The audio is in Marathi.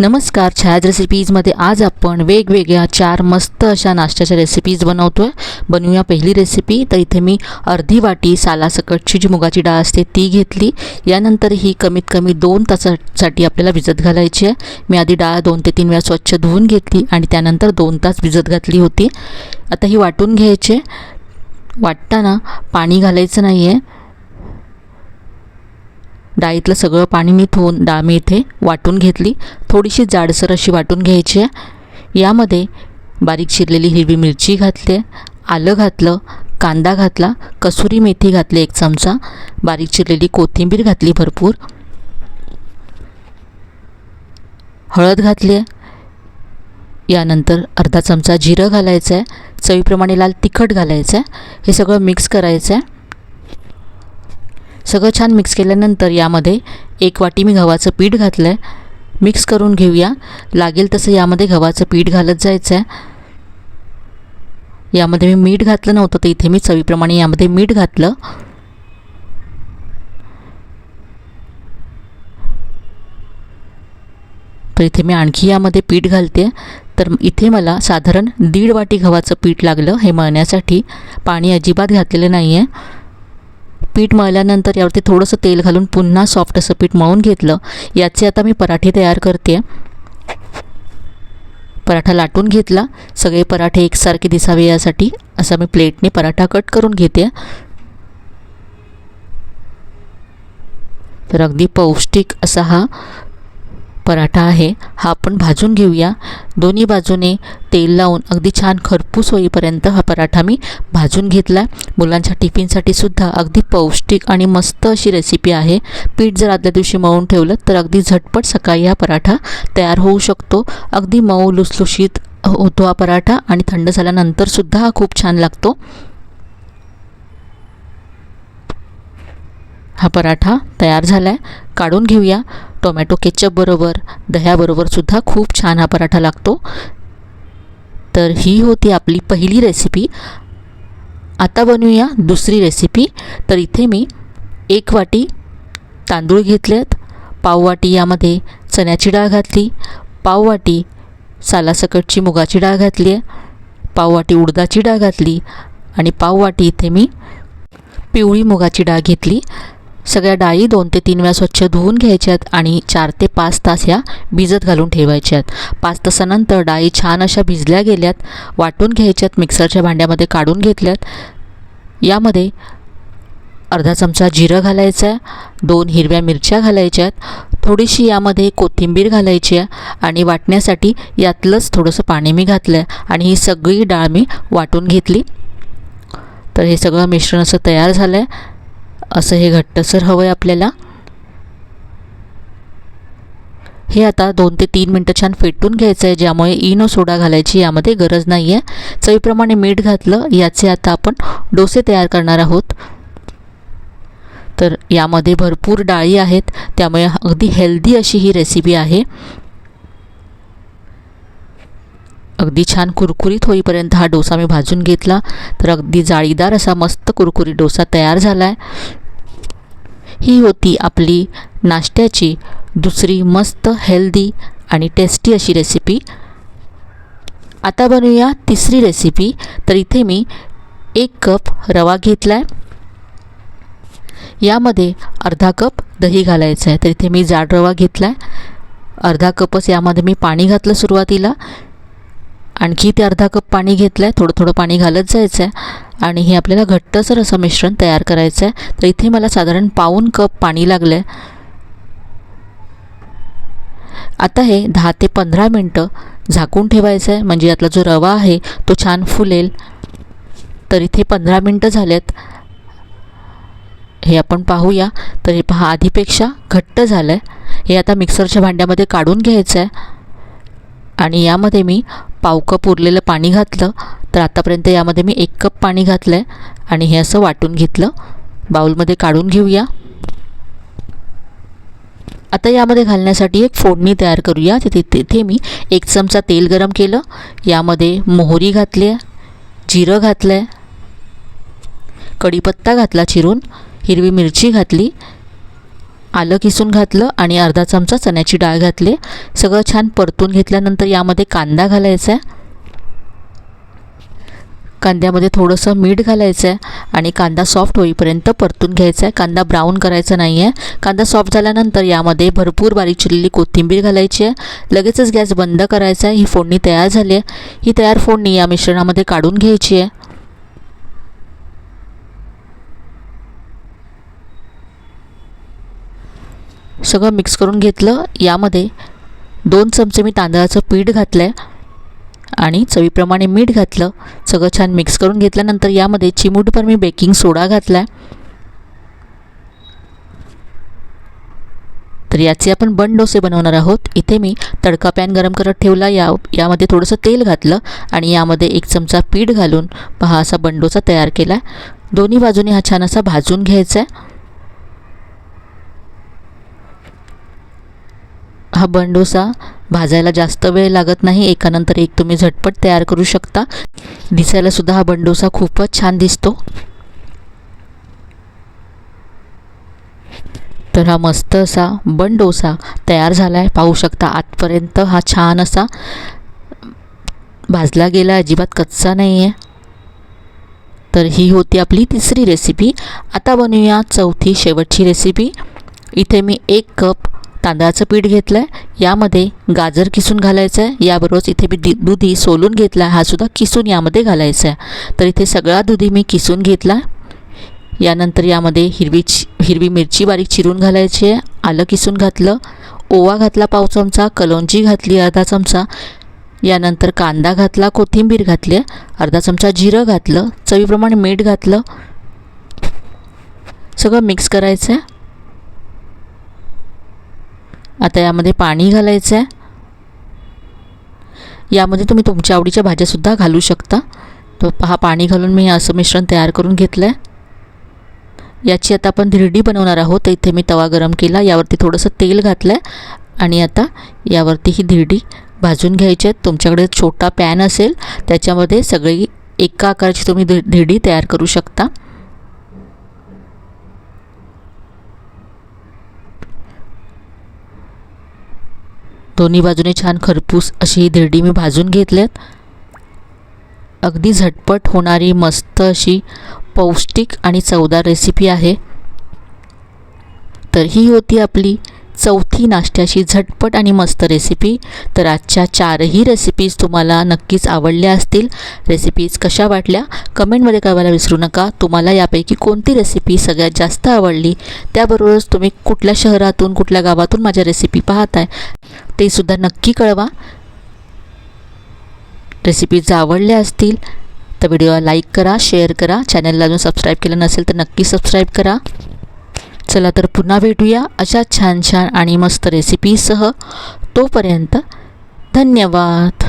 नमस्कार, छायाज रेसिपीजमध्ये आज आपण वेगवेगळ्या 4 मस्त अशा नाश्त्याच्या रेसिपीज बनवतोय. बनवूया पहिली रेसिपी. तर इथे मी अर्धी वाटी सालासकटची जी मुगाची डाळ असते ती घेतली. यानंतर ही कमीत कमी 2 तासासाठी आपल्याला भिजत घालायची आहे. मी आधी डाळ 2 ते 3 वेळा स्वच्छ धुवून घेतली आणि त्यानंतर 2 तास भिजत घातली होती. आता ही वाटून घ्यायची. वाटताना पाणी घालायचं नाही आहे. डाळीतलं सगळं पाणी निथळून डाळ मी इथे वाटून घेतली. थोडीशी जाडसर अशी वाटून घ्यायची आहे. यामध्ये बारीक चिरलेली हिरवी मिरची घातली, आलं घातलं, कांदा घातला, कसुरी मेथी घातली 1 चमचा, बारीक चिरलेली कोथिंबीर घातली भरपूर, हळद घातली आहे. यानंतर अर्धा चमचा जिरं घालायचं आहे. चवीप्रमाणे लाल तिखट घालायचं आहे. हे सगळं मिक्स करायचं आहे. सगळं छान मिक्स केल्यानंतर यामध्ये 1 वाटी मी गव्हाचं पीठ घातलं आहे. मिक्स करून घेऊया. लागेल तसं यामध्ये गव्हाचं पीठ घालत जायचं आहे. यामध्ये मी मीठ घातलं नव्हतं, तर इथे मी चवीप्रमाणे यामध्ये मीठ घातलं. तर इथे मी आणखी यामध्ये पीठ घालते. तर इथे मला साधारण 1.5 वाटी गव्हाचं पीठ लागलं हे मळण्यासाठी. पाणी अजिबात घातलेलं नाही आहे. पीठ मळल्यानंतर यावरती थोडंसं तेल घालून पुन्हा सॉफ्ट असं पीठ मळून घेतलं. याचे आता मी पराठे तयार करते. पराठा लाटून घेतला. सगळे पराठे एकसारखे दिसावे यासाठी असा मी प्लेटने पराठा कट करून घेते. तर अगदी पौष्टिक असा हा पराठा आहे. हा आपण भाजून घेऊया. दोन्ही बाजूने तेल लावून अगदी छान खरपूस होईपर्यंत हा पराठा मी भाजून घेतला. मुलांच्या टिफिनसाठी सुद्धा अगदी पौष्टिक आणि मस्त अशी रेसिपी आहे. पीठ जर आदल्या दिवशी मळून ठेवलं तर अगदी झटपट सकाळी हा पराठा तयार होऊ शकतो. अगदी मऊ लुसलुशीत होतो हा पराठा आणि थंड झाल्यानंतर सुद्धा हा खूप छान लागतो. हा पराठा तयार झाला आहे. काढून घेऊया. टोमॅटो केचप बरोबर, दह्याबरोबर सुद्धा खूप छान हा पराठा लागतो. तर ही होती आपली पहिली रेसिपी. आता बनवूया दुसरी रेसिपी. तर इथे मी 1 वाटी तांदूळ घेतलेत, पाव वाटी यामध्ये चण्याची डाळ घातली, पाव वाटी सालासकटची मुगाची डाळ घातली आहे, पाव वाटी उडदाची डाळ घातली आणि पाव वाटी इथे मी पिवळी मुगाची डाळ घेतली. सगळ्या डाळी 2 ते 3 वेळा स्वच्छ धुवून घ्यायच्यात आणि 4 ते 5 तास ह्या भिजत घालून ठेवायच्यात. 5 तासानंतर डाळी छान अशा भिजल्या गेल्यात. वाटून घ्यायच्यात. मिक्सरच्या भांड्यामध्ये काढून घेतल्यात. यामध्ये अर्धा चमचा जिरं घालायचं आहे, 2 हिरव्या मिरच्या घालायच्यात, थोडीशी यामध्ये कोथिंबीर घालायची आहे आणि वाटण्यासाठी यातलंच थोडंसं पाणी मी घातलं आहे आणि ही सगळी डाळ मी वाटून घेतली. तर हे सगळं मिश्रण असं तयार झालं आहे. असं हे घट्टसर हवं आहे आपल्याला. हे आता 2 ते 3 मिनटं छान फेटून घ्यायचं आहे, ज्यामुळे इनो सोडा घालायची यामध्ये गरज नाही आहे. चवीप्रमाणे मीठ घातलं. याचे आता आपण डोसे तयार करणार आहोत. तर यामध्ये भरपूर डाळी आहेत, त्यामुळे अगदी हेल्दी अशी ही रेसिपी आहे. अगदी छान कुरकुरीत होईपर्यंत हा डोसा मी भाजून घेतला. तर अगदी जाळीदार असा मस्त कुरकुरीत डोसा तयार झाला आहे. ही होती आपली नाश्त्याची दुसरी मस्त हेल्दी आणि टेस्टी अशी रेसिपी. आता बनवूया तिसरी रेसिपी. तर इथे मी 1 कप रवा घेतला आहे. यामध्ये अर्धा कप दही घालायचं आहे. तर इथे मी जाड रवा घेतला आहे. अर्धा कपच यामध्ये मी पाणी घातलं सुरुवातीला. आणखी ते अर्धा कप पाणी घेतलं आहे. थोडं थोडं पाणी घालत जायचं आहे आणि हे आपल्याला घट्टसर असं मिश्रण तयार करायचं आहे. तर इथे मला साधारण पाऊण कप पाणी लागलं आहे. आता हे 10 ते 15 मिनटं झाकून ठेवायचं आहे, म्हणजे यातला जो रवा आहे तो छान फुलेल. तर इथे 15 मिनटं झालेत. हे आपण पाहूया. तर हे पहा, आधीपेक्षा घट्ट झालं आहे. हे आता मिक्सरच्या भांड्यामध्ये काढून घ्यायचं आहे आणि यामध्ये मी पाव कप उरलेलं पाणी घातलं. तर आतापर्यंत यामध्ये मी 1 कप पाणी घातलं आहे आणि हे असं वाटून घेतलं. बाउलमध्ये काढून घेऊया. आता यामध्ये घालण्यासाठी एक फोडणी तयार करूया. तिथे मी 1 चमचा तेल गरम केलं. यामध्ये मोहरी घातली आहे, जिरं घातलं आहे, कढीपत्ता घातला चिरून, हिरवी मिरची घातली, आलं किसून घातलं आणि अर्धा चमचा चण्याची डाळ घातली. सगळं छान परतून घेतल्यानंतर यामध्ये कांदा घालायचा आहे. कांद्यामध्ये थोडंसं मीठ घालायचं आहे आणि कांदा सॉफ्ट होईपर्यंत परतून घ्यायचा आहे. कांदा ब्राऊन करायचा नाही आहे. कांदा सॉफ्ट झाल्यानंतर यामध्ये भरपूर बारीक चिरलेली कोथिंबीर घालायची आहे. लगेचच गॅस बंद करायचा आहे. ही फोडणी तयार झाली आहे. ही तयार फोडणी या मिश्रणामध्ये काढून घ्यायची आहे. सगळं मिक्स करून घेतलं. यामध्ये 2 चमचे मी तांदळाचं पीठ घातलं आहे आणि चवीप्रमाणे मीठ घातलं. सगळं छान मिक्स करून घेतल्यानंतर यामध्ये चिमूटभर मी बेकिंग सोडा घातला आहे. तर याचे आपण बन डोसे बनवणार आहोत. इथे मी तडका पॅन गरम करत ठेवला. यामध्ये थोडंसं तेल घातलं आणि यामध्ये 1 चमचा पीठ घालून पहा असा बन डोसा तयार केला आहे. दोन्ही बाजूने हा छान असा भाजून घ्यायचा आहे. हा बन डोसा भाजायला जास्त वेळ लागत नाही. एकानंतर एक तुम्ही झटपट तयार करू शकता. दिसायला सुद्धा हा बन डोसा खूपच छान दिसतो. तर हा मस्त असा बन डोसा तयार झाला आहे. पाहू शकता आतपर्यंत हा छान असा भाजला गेला, अजिबात कच्चा नाही आहे. तर ही होती आपली तिसरी रेसिपी. आता बनवूया चौथी शेवटची रेसिपी. इथे मी 1 कप तांदळाचं पीठ घेतलं आहे. यामध्ये गाजर किसून घालायचं आहे. याबरोबरच इथे मी दुधी सोलून घेतला आहे. हा सुद्धा किसून यामध्ये घालायचा आहे. तर इथे सगळा दुधी मी किसून घेतला. यानंतर यामध्ये हिरवी मिरची बारीक चिरून घालायची आहे. आलं किसून घातलं. ओवा घातला पाव चमचा. कलौंजी घातली अर्धा चमचा. यानंतर कांदा घातला. कोथिंबीर घातली आहे. अर्धा चमचा जिरं घातलं. चवीप्रमाणे मीठ घातलं. सगळं मिक्स करायचं आहे. आता यामध्ये पाणी घालायचं आहे. यामध्ये तुम्ही तुमच्या आवडीच्या भाज्यासुद्धा घालू शकता. तर पहा पाणी घालून मी असं मिश्रण तयार करून घेतलं आहे. याची आता आपण धिरडी बनवणार आहोत. तर इथे मी तवा गरम केला. यावरती थोडंसं तेल घातलं आहे आणि आता यावरती ही धिरडी भाजून घ्यायची आहे. तुमच्याकडे छोटा पॅन असेल त्याच्यामध्ये सगळी एका आकाराची तुम्ही धिरडी तयार करू शकता. दोन्ही बाजूने छान खरपूस अशी ही धिरडी मी भाजून घेतल्यात. अगदी झटपट होणारी मस्त अशी पौष्टिक आणि चवदार रेसिपी आहे. तर ही होती आपली चौथी नाश्त्याची झटपट आणि मस्त रेसिपी. तर आजच्या 4ही रेसिपीज तुम्हाला नक्कीच आवडल्या असतील. रेसिपीज कशा वाटल्या कमेंटमध्ये कळवायला विसरू नका. तुम्हाला यापैकी कोणती रेसिपी सगळ्यात जास्त आवडली, त्याबरोबरच तुम्ही कुठल्या शहरातून कुठल्या गावातून माझ्या रेसिपी पाहताय ते सुद्धा नक्की कळवा. रेसिपीज आवडल्या असतील तर व्हिडिओला लाईक करा, शेअर करा. चॅनलला अजून सबस्क्राईब केलं नसेल तर नक्की सबस्क्राईब करा. चला तर पुन्हा भेटूया अशा छान छान आणि मस्त रेसिपीसह. तोपर्यंत धन्यवाद.